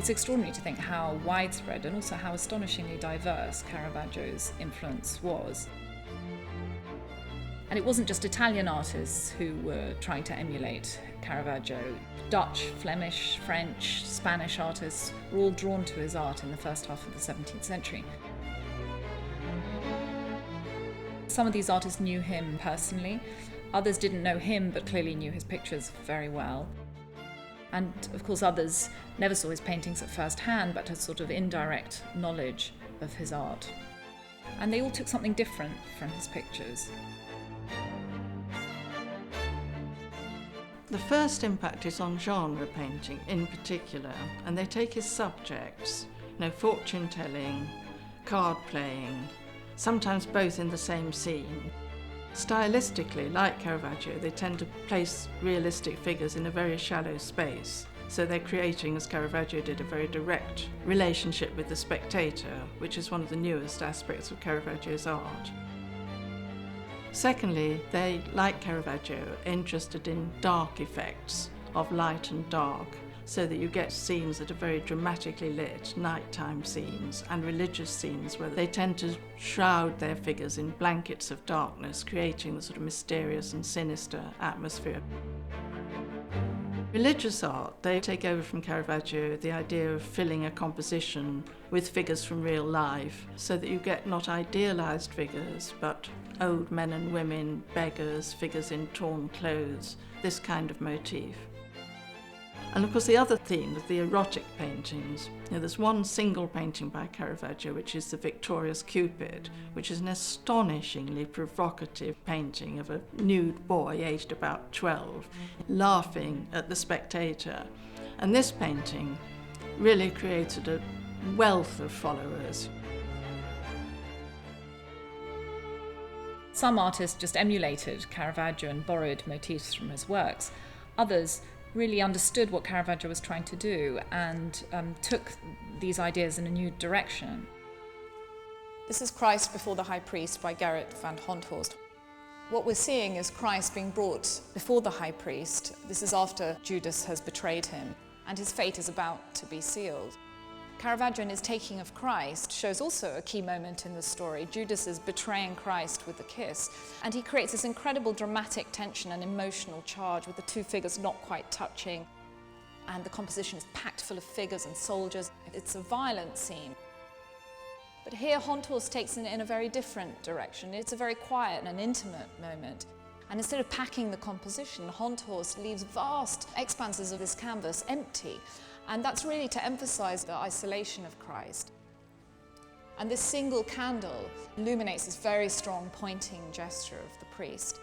It's extraordinary to think how widespread and also how astonishingly diverse Caravaggio's influence was. And it wasn't just Italian artists who were trying to emulate Caravaggio. Dutch, Flemish, French, Spanish artists were all drawn to his art in the first half of the 17th century. Some of these artists knew him personally. Others didn't know him but clearly knew his pictures very well. And of course others never saw his paintings at first hand but had sort of indirect knowledge of his art. And they all took something different from his pictures. The first impact is on genre painting in particular, and they take his subjects, fortune-telling, card-playing, sometimes both in the same scene. Stylistically, like Caravaggio, they tend to place realistic figures in a very shallow space. So they're creating, as Caravaggio did, a very direct relationship with the spectator, which is one of the newest aspects of Caravaggio's art. Secondly, they, like Caravaggio, are interested in dark effects of light and dark, so that you get scenes that are very dramatically lit, nighttime scenes, and religious scenes where they tend to shroud their figures in blankets of darkness, creating the sort of mysterious and sinister atmosphere. Religious art, they take over from Caravaggio the idea of filling a composition with figures from real life, so that you get not idealised figures, but old men and women, beggars, figures in torn clothes, this kind of motif. And of course the other theme is the erotic paintings. There's one single painting by Caravaggio, which is the Victorious Cupid, which is an astonishingly provocative painting of a nude boy aged about 12, laughing at the spectator. And this painting really created a wealth of followers. Some artists just emulated Caravaggio and borrowed motifs from his works. Others really understood what Caravaggio was trying to do and took these ideas in a new direction. This is Christ Before the High Priest by Gerrit van Honthorst. What we're seeing is Christ being brought before the high priest. This is after Judas has betrayed him, and his fate is about to be sealed. Caravaggio, in his taking of Christ, shows also a key moment in the story. Judas is betraying Christ with a kiss, and he creates this incredible dramatic tension and emotional charge with the two figures not quite touching, and the composition is packed full of figures and soldiers. It's a violent scene. But here Honthorst takes it in a very different direction. It's a very quiet and an intimate moment. And instead of packing the composition, Honthorst leaves vast expanses of this canvas empty. And that's really to emphasize the isolation of Christ. And this single candle illuminates this very strong pointing gesture of the priest.